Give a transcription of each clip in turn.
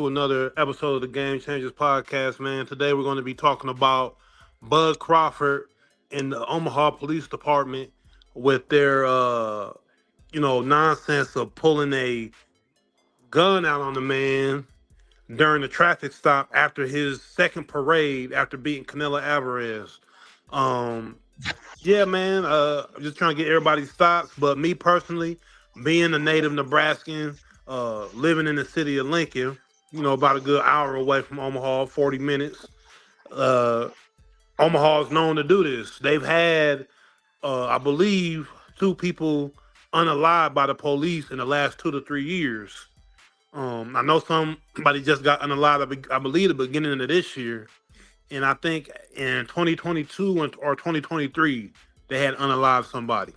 to another episode of the Game Changers podcast, man. Today we're going to be talking about Bud Crawford and the Omaha Police Department with their, nonsense of pulling a gun out on the man during the traffic stop after his second parade after beating Canelo Alvarez. Um, yeah, man. I'm just trying to get everybody's thoughts. But me personally, being a native Nebraskan, living in the city of Lincoln, about a good hour away from Omaha, 40 minutes. Uh, Omaha is known to do this. They've had, I believe, two people unalived by the police in the last 2 to 3 years. I know somebody just got unalived, I believe, the beginning of this year. And I think in 2022 or 2023, they had unalived somebody.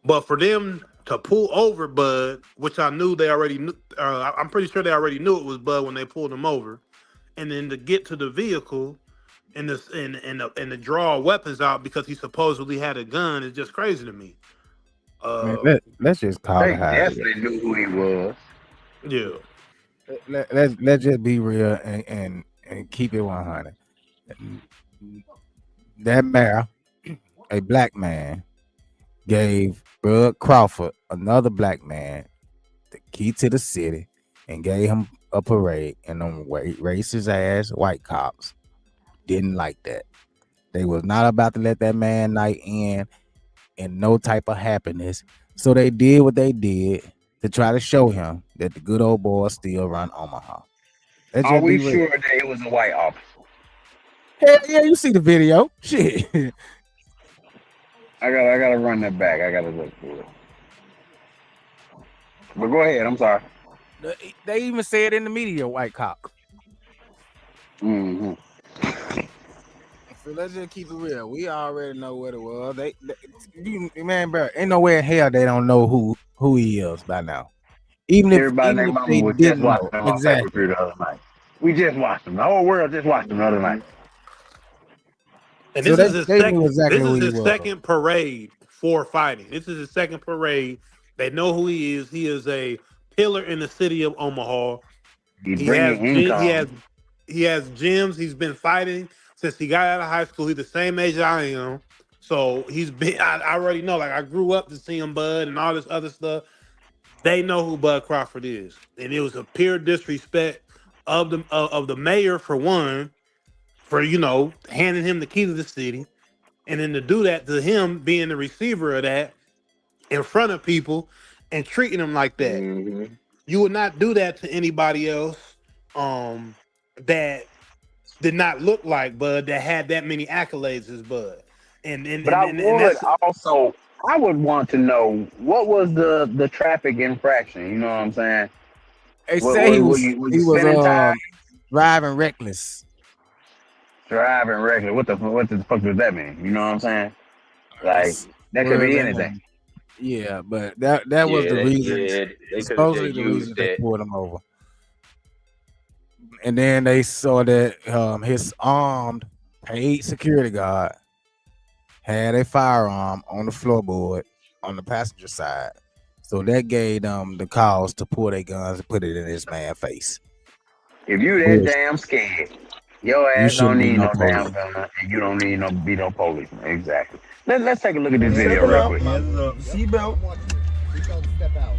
But for them to pull over Bud, which I knew they already knew, I'm pretty sure they already knew it was Bud when they pulled him over, and then to get to the vehicle and to draw weapons out because he supposedly had a gun is just crazy to me. Man, Uh, let's just call They it how it is. definitely knew who he was. yeah, Let's just be real and keep it 100. That mayor, a black man, gave Bud Crawford, another black man, the key to the city and gave him a parade. And them racist ass white cops didn't like that. They was not about to let that man night in no type of happiness. So they did what they did to try to show him that the good old boys still run Omaha. Let's Are just be we real. sure that it was a white officer? Hell yeah, you see the video. Shit. I gotta run that back. I gotta look for it. But go ahead. I'm sorry. They even said in the media, white cop. hmm So let's just keep it real. We already know what it was. Man, bro, ain't no way in hell they don't know who he is by now. Everybody Even named if Mama they was just didn't watching know them on paper exactly. through the other night. We just watched them. The whole world just watched them the other night. and So this is his they knew second. exactly This who is he his was. second parade for fighting. This is his second parade. They know who he is. He is a pillar in the city of Omaha. He He has bringing income. he has gyms. He's been fighting since he got out of high school. He's the same age I am. So he's been. I already know. Like I grew up to see him, Bud, and all this other stuff. They know who Bud Crawford is, and it was a pure disrespect of the mayor for one, for handing him the key to the city, and then to do that to him being the receiver of that in front of people and treating him like that. hmm You would not do that to anybody else um that did not look like Bud that had that many accolades as Bud. And and But and I and, and would that's also, I would want to know what was the traffic infraction. You know what I'm saying? They What say was were you he was spending time driving reckless. driving regular? What the fuck does that mean? You know what I'm saying? Like that could be anything. Swerving. Yeah, but that was the Yeah, reason. yeah, they could have Supposedly just the used reason they that. pulled him over. And then they saw that his armed paid security guard had a firearm on the floorboard on the passenger side. So that gave them the cause to pull their guns and put it in this man's face. If you that Which damn scared, your you ass don't shouldn't be need no no damn police. gun, and you don't need no be no policeman. Exactly. Let's take a look at this Check video it real out. quick. Hands up. Seatbelt. Step out.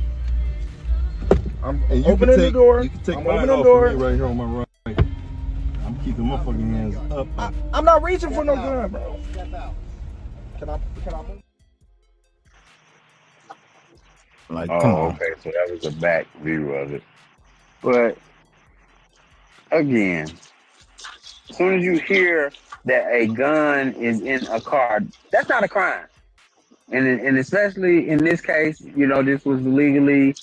I'm And opening the door. You can take I'm mine opening the off door. of me right here on my right. I'm keeping my fucking hands up. I'm not reaching for no gun, bro. Step out. Can I move? Like, come Oh, on. okay. So that was a back view of it. But again, as soon as you hear that a gun is in a car, that's not a crime. And especially in this case, this was legally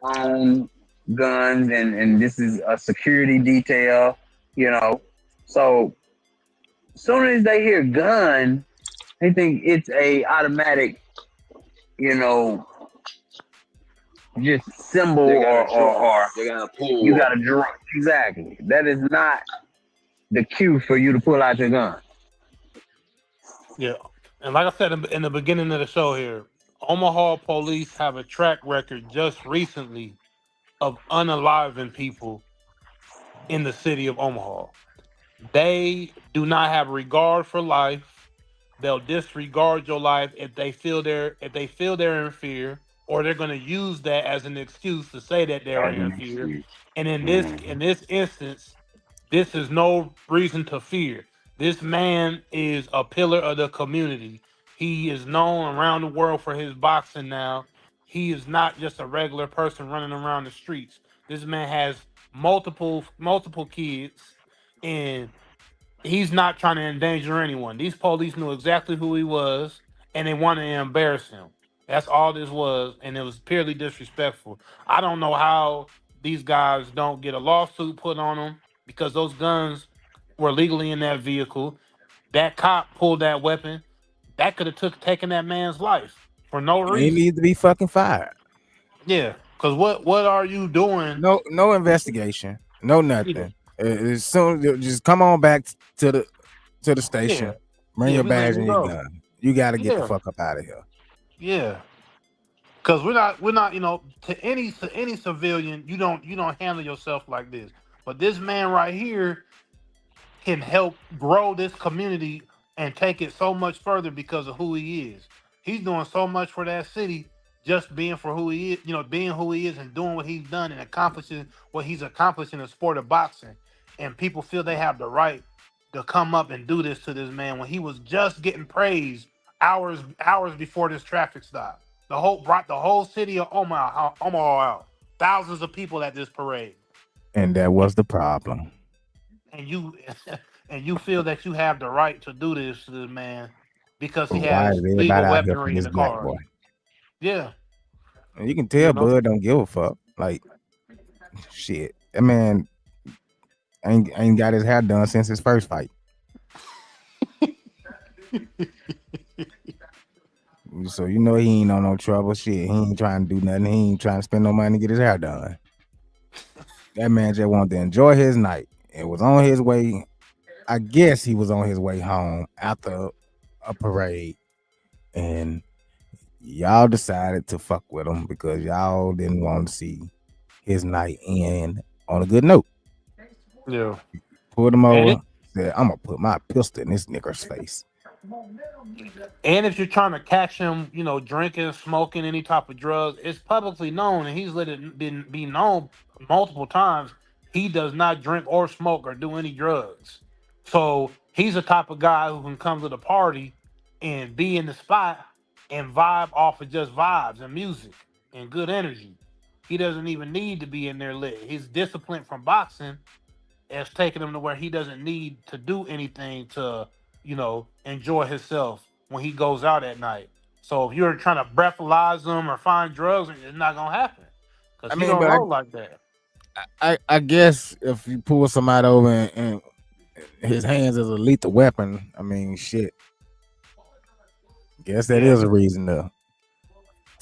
owned guns, and this is a security detail, you know. So as soon as they hear gun, they think it's a automatic, you know, just symbol They got or a draw. or They got a you pull. got to draw. Exactly. That is not the cue for you to pull out your gun. yeah. And like I said in the beginning of the show here, Omaha police have a track record just recently of unaliving people in the city of Omaha. They do not have regard for life. They'll disregard your life if they feel they're in fear, or they're going to use that as an excuse to say that they're As in an fear. excuse. And in Mhm. this instance, this is no reason to fear. This man is a pillar of the community. He is known around the world for his boxing now. He is not just a regular person running around the streets. This man has multiple kids, and he's not trying to endanger anyone. These police knew exactly who he was, and they wanted to embarrass him. That's all this was, and it was purely disrespectful. I don't know how these guys don't get a lawsuit put on them because those guns were legally in that vehicle. That cop pulled that weapon. That could have taken that man's life for no He reason. needs to be fucking fired. Yeah, because what are you doing? No investigation, no Yeah, nothing. As soon just come on back to the yeah, station, bring yeah. your We letting badge you and your go. gun. You got to get the Yeah, fuck up out of here. yeah. Because we're not to any civilian, you don't handle yourself like this. But this man right here can help grow this community and take it so much further because of who he is. He's doing so much for that city, just being for who he is, being who he is and doing what he's done and accomplishing what he's accomplished in the sport of boxing. And people feel they have the right to come up and do this to this man when he was just getting praised hours before this traffic stop. The whole brought the whole city of Omaha out. Thousands of people at this parade. And that was the problem. And you and you feel that you have the right to do this to this man because But he why is has everybody legal out here for weaponry in this the black car. boy? Yeah, And you can you tell know. Bud don't give a fuck. Like shit, that man ain't got his hair done since his first fight. So you know he ain't on no trouble. Shit, he ain't trying to do nothing. He ain't trying to spend no money to get his hair done. That man just wanted to enjoy his night. It was on his way. I guess he was on his way home after a parade, and y'all decided to fuck with him because y'all didn't want to see his night end on a good note. Yeah. Pulled him And over. it, Said, "I'm gonna put my pistol in this nigger's face." and if you're trying to catch him, drinking, smoking, any type of drugs, it's publicly known, and he's let it be known multiple times. He does not drink or smoke or do any drugs. So he's the type of guy who can come to the party and be in the spot and vibe off of just vibes and music and good energy. He doesn't even need to be in there lit. His discipline from boxing has taken him to where he doesn't need to do anything to, enjoy himself when he goes out at night. So if you're trying to breathalyze him or find drugs, it's not gonna happen because I he mean, don't but roll like that. I guess if you pull somebody over and his hands is a lethal weapon, I mean, shit. Guess that Yeah, is a reason to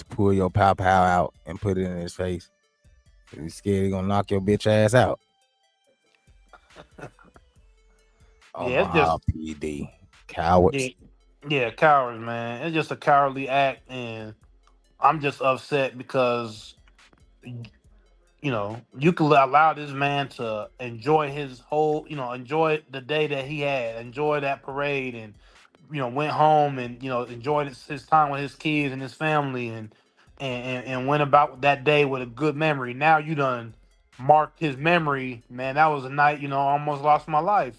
pull your pow pow out and put it in his face. You scared he gonna knock your bitch ass out. yeah, it's Omaha just PD yeah, cowards. yeah, cowards, man. It's just a cowardly act, and I'm just upset because you could allow this man to enjoy his whole, enjoy the day that he had, enjoy that parade, and went home and enjoyed his time with his kids and his family, and went about that day with a good memory. Now you done marked his memory, man. That was a night, I almost lost my life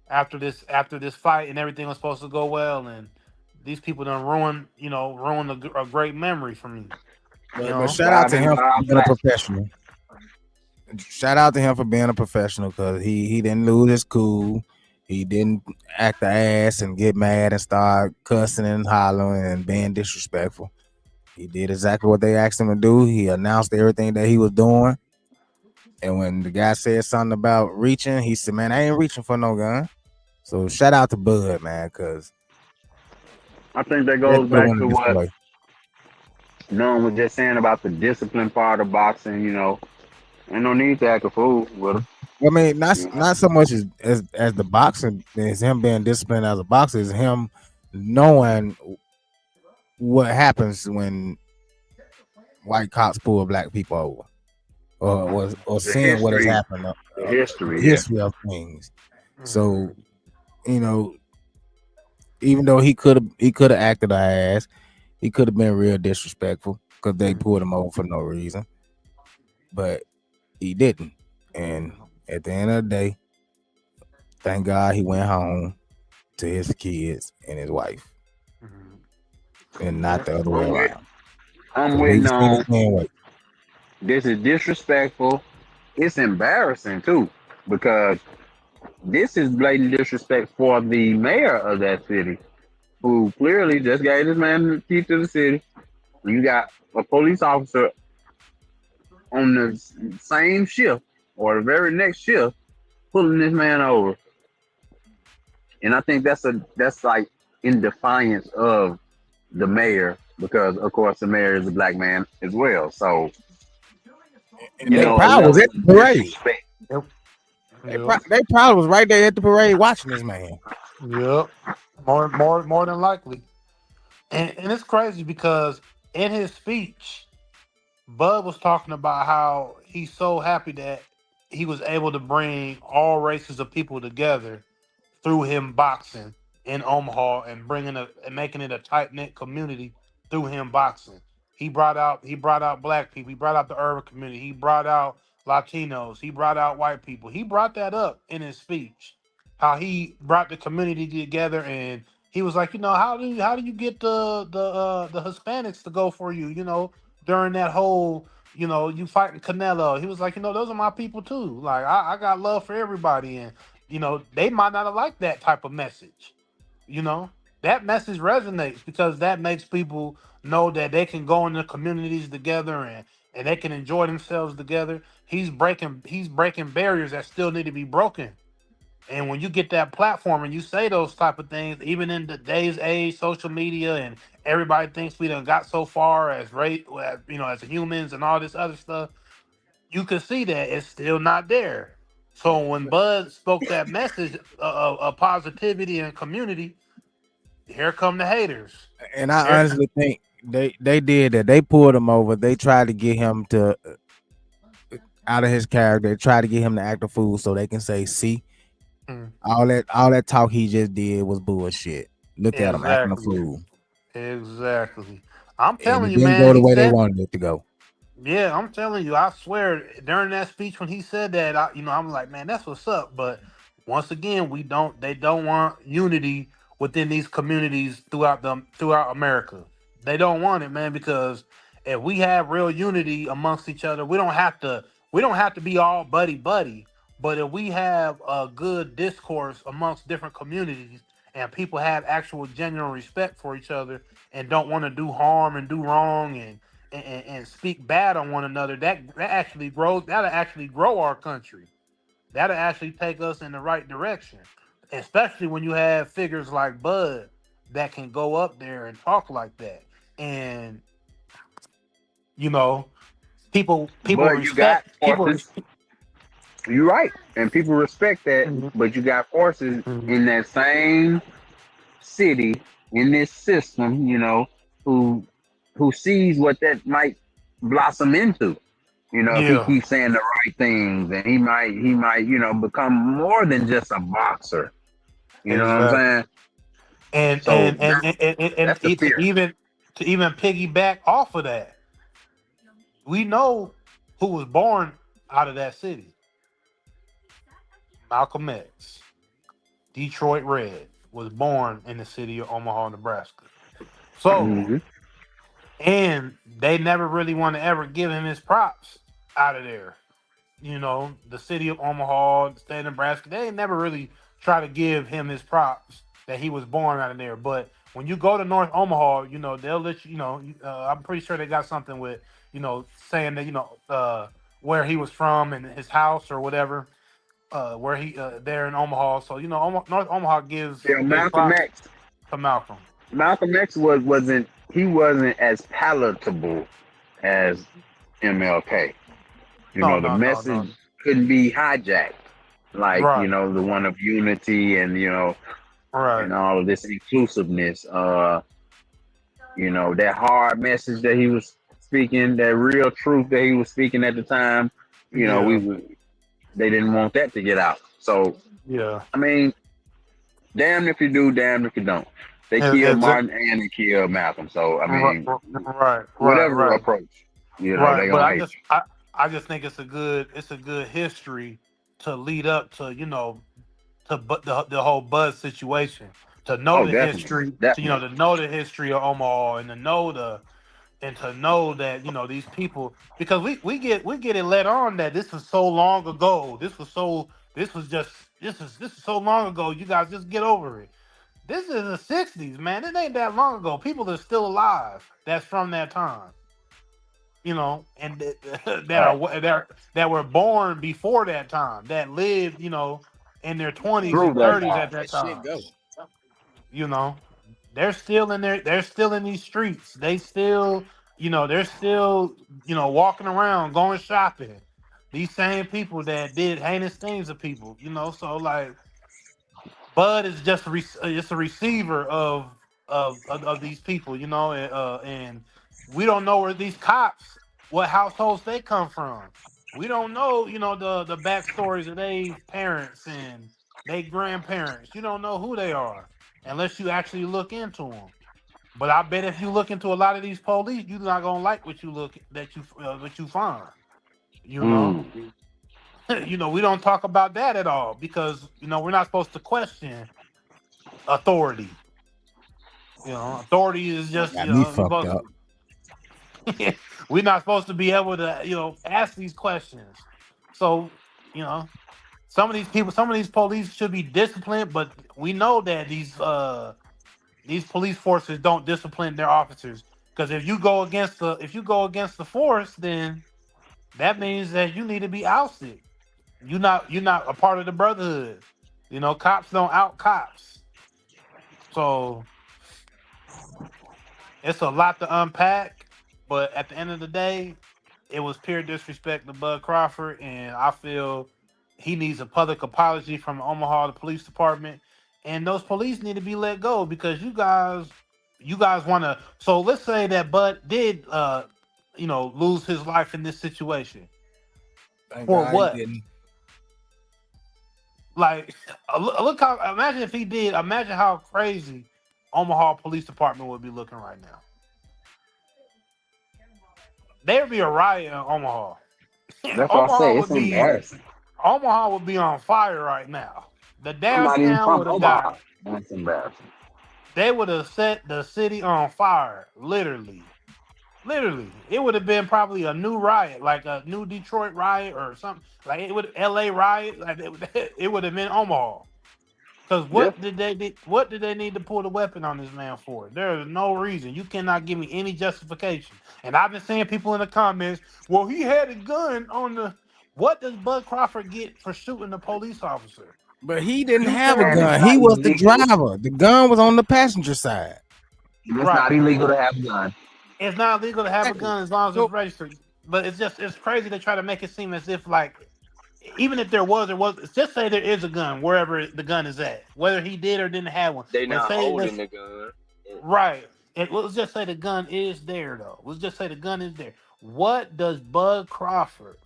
after this fight, and everything was supposed to go well, and these people done ruined a great memory for me. You But know. shout out Robbed to him him for blind being a black. professional. Shout out to him for being a professional because he didn't lose his cool. He didn't act the ass and get mad and start cussing and hollering and being disrespectful. He did exactly what they asked him to do. He announced everything that he was doing. And when the guy said something about reaching, he said, "Man, I ain't reaching for no gun." So shout out to Bud, man, because I think that that goes could have back went to this what way. Norm was just saying about the discipline part of boxing. Ain't no need to act a fool with him. I mean, You know, not so much as the boxing, as him being disciplined as a boxer, is him knowing what happens when white cops pull black people over. or The seeing what has history, happened, the the history, yeah. history of things. So Mhm. you know, even though he could have acted our ass, he could have been real disrespectful because they pulled him over for no reason, but he didn't. And at the end of the day, thank God he went home to his kids and his wife, Mhm. and not Yeah. the other way I'm with, around. I'm So he waiting spent on. his man way. This is disrespectful. It's embarrassing too, because this is blatant disrespect for the mayor of that city, who clearly just gave this man the key to the city. You got a police officer on the same shift or the very next shift pulling this man over, and I think that's like in defiance of the mayor, because of course the mayor is a black man as well. So And you they Yeah. know, a probably was level at the of parade. disrespect. Yep. Yep. They probably was right there at the parade watching this man. Yep. More than likely. And it's crazy because in his speech, Bud was talking about how he's so happy that he was able to bring all races of people together through him boxing in Omaha and bringing and making it a tight knit community through him boxing. He brought out black people. He brought out the urban community. He brought out Latinos. He brought out white people. He brought that up in his speech. How he brought the community together, and he was like, how do you get the Hispanics to go for you? During that whole you fighting Canelo. He was like, those are my people too. Like I got love for everybody, and they might not have liked that type of message. You know, that message resonates because that makes people know that they can go in the communities together and they can enjoy themselves together. He's breaking barriers that still need to be broken. And when you get that platform and you say those type of things, even in the days age, social media, and everybody thinks we done got so far as as humans and all this other stuff, you can see that it's still not there. So when Bud spoke that message of positivity and community, here come the haters. And I Here, honestly think they did that. They pulled him over. They tried to get him to out of his character. They tried to get him to act a fool so they can say, "See, Mm, all that talk he just did was bullshit. Look at him acting a exactly, fool." exactly. I'm And telling it you, didn't man. go the He way they said, wanted it to go. yeah, I'm telling you. I swear, during that speech when he said that, I'm like, man, that's what's up. But once again, we don't. They don't want unity within these communities throughout America. They don't want it, man, because if we have real unity amongst each other, we don't have to be all buddy buddy. But if we have a good discourse amongst different communities and people have actual genuine respect for each other and don't want to do harm and do wrong and speak bad on one another, that'll actually grow our country. That'll actually take us in the right direction. Especially when you have figures like Bud that can go up there and talk like that. And you know, people But you got respect people forces. You're right, and people respect that. Mhm. But you got forces Mhm. in that same city, in this system, who who sees what that might blossom into. If he Yeah, keeps saying the right things, and he might become more than just a boxer. You know what I'm exactly. saying? And So and and and, and, and that's the to fear. even piggyback off of that, we know who was born out of that city. Malcolm X, Detroit Red, was born in the city of Omaha, Nebraska. So, Hmm. and they never really want to ever give him his props out of there. The city of Omaha, the state of Nebraska, they ain't never really try to give him his props that he was born out of there. But when you go to North Omaha, they'll let you, I'm pretty sure they got something with, saying that, where he was from and his house or whatever, where he, there in Omaha. So, North Omaha gives Yeah, gives Malcolm props X. to Malcolm. Malcolm X wasn't as palatable as MLK. No, The no, no, message no. couldn't be hijacked, like Right, the one of unity and right. and all of this inclusiveness. That hard message that he was speaking, that real truth that he was speaking at the time. You know, Yeah. they didn't want that to get out. So Yeah. I mean, damn if you do, damn if you don't. They killed Exactly. Martin and they killed Malcolm. So I Right. mean, Right. Right. whatever Right. approach, they Right. But gonna I hate just I just think it's a good history to lead up to the whole Buzz situation, to you. know Oh, the definitely, history, definitely. to know the history of Omaha, and to know that these people, because we get it let on that this was so long ago, this is so long ago, you guys just get over it. This is the 60s, man. It ain't that long ago. People are still alive that's from that time, and Right. that were born before that time, that lived, in their 20s Through and that 30s time. at that That shit time. go. You know, they're still in these streets. They're still, walking around, going shopping. These same people that did heinous things to people, so like Bud is just just a receiver of these people, and we don't know where these cops, what households they come from. We don't know, the backstories of their parents and their grandparents. You don't know who they are unless you actually look into them. But I bet if you look into a lot of these police, you're not gonna like what you find. You know, Mm. we don't talk about that at all because we're not supposed to question authority. Authority is just, Got me you're fucked supposed up. to, we're not supposed to be able to, ask these questions. So, you know, some of these police should be disciplined, but we know that these police forces don't discipline their officers. Because if you go against the force, then that means that you need to be ousted. You're not a part of the brotherhood. Cops don't out cops. So it's a lot to unpack, but at the end of the day, it was pure disrespect to Bud Crawford, and I feel he needs a public apology from the Omaha Police Department, and those police need to be let go because you guys want to. So let's say that Bud did, lose his life in this situation. Thank For God he what? didn't. Like, look how. Imagine if he did. Imagine how crazy Omaha Police Department would be looking right now. There would be a riot in Omaha. That's what I Omaha say. It's would be embarrassing. Omaha would be on fire right now. The I'm not even downtown from would have got. Omaha. That's embarrassing. They would have set the city on fire. Literally, literally. It would have been probably a new riot, like a new Detroit riot or something. Like it would L.A. riot. Like it would have been Omaha. Because Yeah. what did they need to pull the weapon on this man for? There is no reason. You cannot give me any justification. And I've been seeing people in the comments, well, he had a gun on the. What does Bud Crawford get for shooting a police officer? But he didn't You have a tell And it's gun. me. not He was the illegal. driver. The gun was on the passenger side. It's not Right. illegal to have a gun. It's not illegal to have a Exactly. gun as long as it's So, registered. But it's crazy to try to make it seem as if like even if there was just say there is a gun wherever the gun is at, whether he did or didn't have one. They But not say holding let's the gun. right. And let's just say the gun is there though. Let's just say the gun is there. What does Bud Crawford,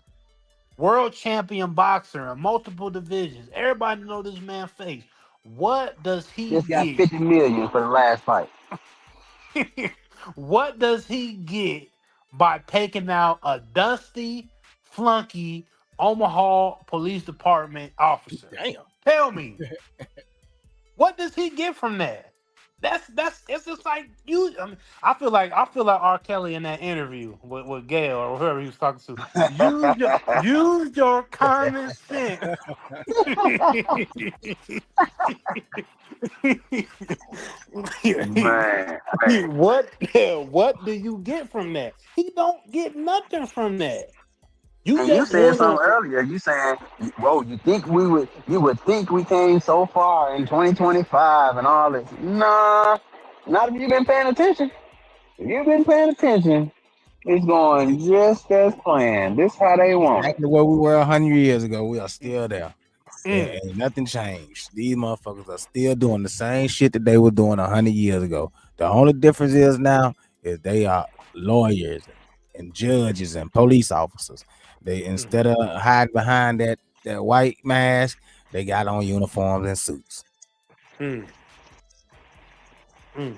world champion boxer in multiple divisions, everybody know this man face. What does he Just got get? 50 million for the last fight. What does he get by taking out a dusty, flunky Omaha Police Department officer? damn. Tell me, what does he get from that? That's it's just like you. I mean, I feel like R. Kelly in that interview with Gail or whoever he was talking to. Use your common sense. Man, hey. What do you get from that? He don't get nothing from that. You And you just said want something to earlier. You saying, "Whoa, you would think we came so far in 2025 and all this." Nah, not if you've been paying attention. If you've been paying attention, it's going just as planned. This how they want it. Exactly where we were 100 years ago. We are still there. mm, And nothing changed. These motherfuckers are still doing the same shit that they were doing 100 years ago. The only difference is now is they are lawyers. and judges and police officers. They instead of hiding behind that white mask, they got on uniforms and suits. Mm, mm.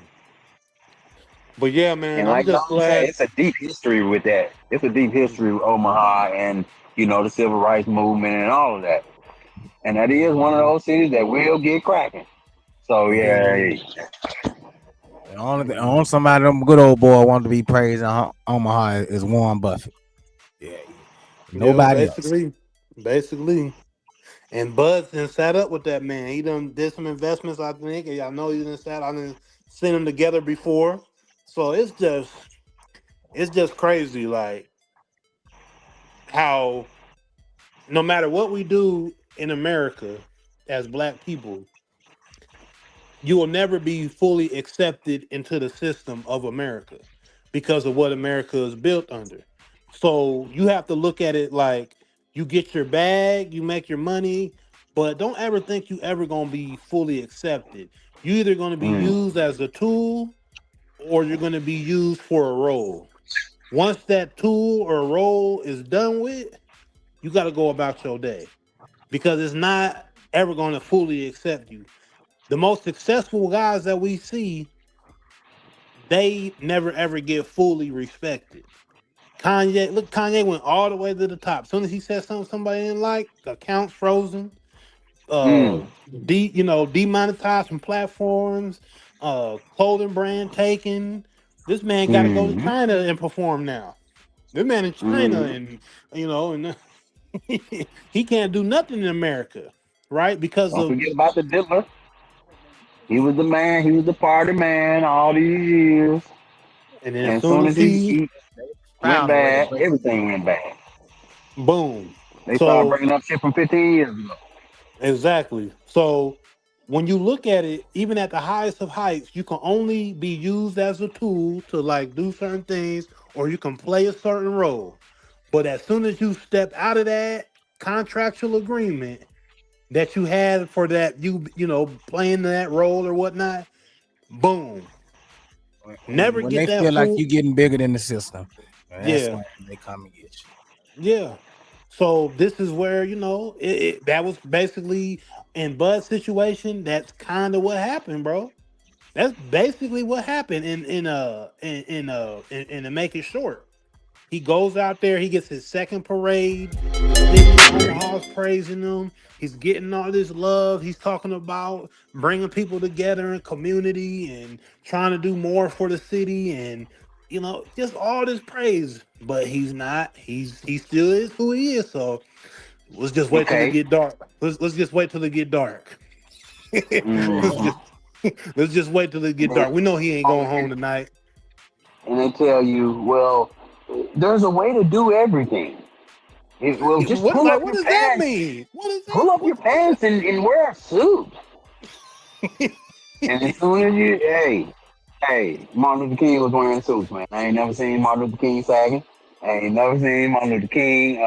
But yeah, man, And I'm like just Long said, glad. it's a deep history with that. It's a deep history with Omaha and the civil rights movement and all of that. And that is one of Mhm. those cities that will get cracking. So Mhm. yeah, The only somebody them good old boy wanted to be praised in Omaha is Warren Buffett. Yeah, Yeah, nobody else. basically. And Bud's done sat up with that man. He done did some investments, I think. And I know he done sat. I done seen them together before. So it's just crazy, like how no matter what we do in America as black people, you will never be fully accepted into the system of America because of what America is built under. So you have to look at it like you get your bag, you make your money, but don't ever think you ever gonna be fully accepted. You either gonna be mm, used as a tool or you're gonna be used for a role. Once that tool or role is done with, you got to go about your day because it's not ever going to fully accept you. The most successful guys that we see, they never ever get fully respected. Kanye, look, Kanye went all the way to the top. As soon as he said something somebody didn't like, accounts frozen, uh, mm, demonetized from platforms, clothing brand taken. This man got to go to mm, China and perform now. This man in China, mm. and he can't do nothing in America, right? Because Don't of forget about the Diddler. He was the man. He was the party man all these years. and then And as as soon soon as as he, he he went Found a way to bad, bring. everything went bad. boom. They started So bringing up shit from 15 years ago. exactly. So when you look at it, even at the highest of heights, you can only be used as a tool to like do certain things, or you can play a certain role. But as soon as you step out of that contractual agreement that you had for that, playing that role or whatnot, boom. Never When get they that feel like full. you getting bigger than the system, and that's Yeah, when they come and get you. yeah. So this is where that was basically in Bud's situation. That's kind of what happened, bro. That's basically what happened in to make it short. He goes out there, he gets his second parade. The city of Omaha's praising him. He's getting all this love. He's talking about bringing people together in community and trying to do more for the city and just all this praise. But he's not. He still is who he is. So let's just wait till it Okay. get dark. Let's just wait till it get dark. let's Mm. just let's just wait till it And get then, dark. We know he ain't oh, going home tonight. and they tell you, well, there's a way to do everything. Well, just What pull like up what your does that pants, mean? What is that? pull up your pants and wear a suit. And as soon as hey, Martin Luther King was wearing suits, man. I ain't never seen Martin Luther King sagging. I ain't never seen Martin Luther King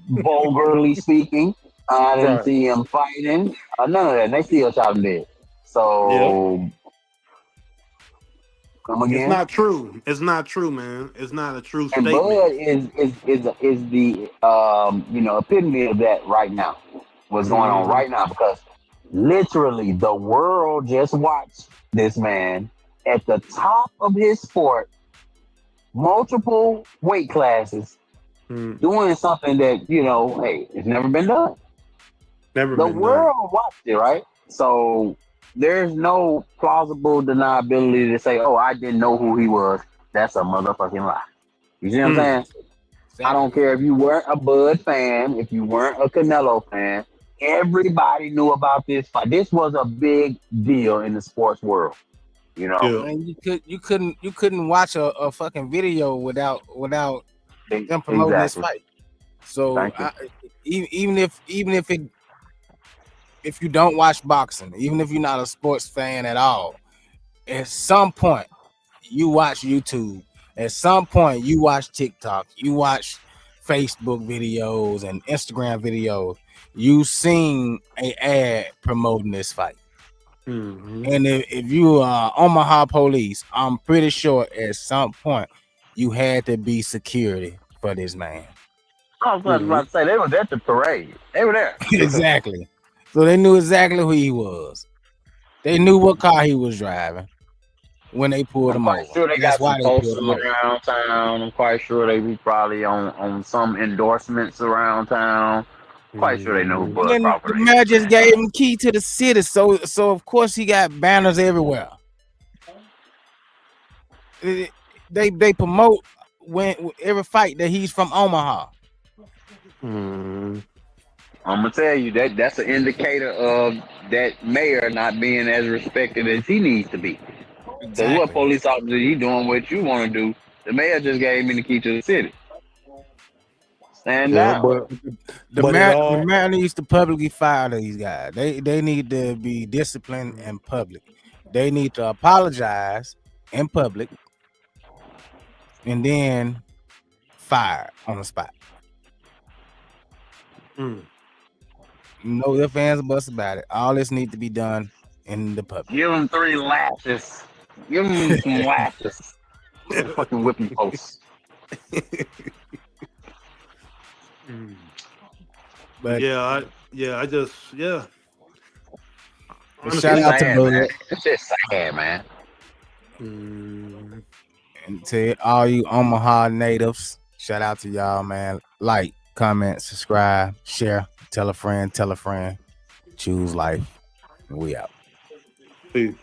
vulgarly speaking. I didn't Right. see him fighting. None of that. They still shot him dead. Yep. So come It's again. not true. It's not true, man. It's not a true And statement. Bud is the epitome of that right now. What's going on Hmm. right now? Because literally the world just watched this man at the top of his sport, multiple weight classes, Mm. doing something that hey, it's never been done. Never The been done. world watched it, right? So there's no plausible deniability to say, oh, I didn't know who he was. That's a motherfucking lie. You see what I'm Mm. saying? I don't Exactly. care if you weren't a Bud fan, if you weren't a Canelo fan. Everybody knew about this fight. This was a big deal in the sports world. You know, Yeah. Man, you couldn't watch a fucking video without them promoting this Exactly. fight. So Thank you. even if you don't watch boxing, even if you're not a sports fan at all, at some point you watch YouTube. At some point you watch TikTok. You watch Facebook videos and Instagram videos. You seen a ad promoting this fight. Hmm. And if you are Omaha police, I'm pretty sure at some point you had to be security for this man. I was about to say they was at the parade. They were there. Exactly. So they knew exactly who he was. They knew what car he was driving when they pulled I'm him quite over. sure they That's got some why they pulled posters him over. around town. I'm quite sure they be probably on some endorsements around town. Quite sure they know who And Bud then Crawford the is, mayor just man. gave him key to the city, so of course he got banners everywhere. They promote when every fight that he's from Omaha. I'm gonna tell you that's an indicator of that mayor not being as respected as he needs to be. Because what Exactly. police officer he doing what you want to do? The mayor just gave me the key to the city. Stand Yeah, down. The mayor needs to publicly fire these guys. They need to be disciplined in public. They need to apologize in public and then fire on the spot. No ifs, ands, or buts about it. All this needs to be done in the public. Give him 3 lashes. Give him some lashes. Fucking whipping posts. But I just shout out to Sad, Bud. man. It's just sad, man. And to all you Omaha natives, shout out to y'all, man. Like, comment, subscribe, share, tell a friend, choose life. And we out. Peace.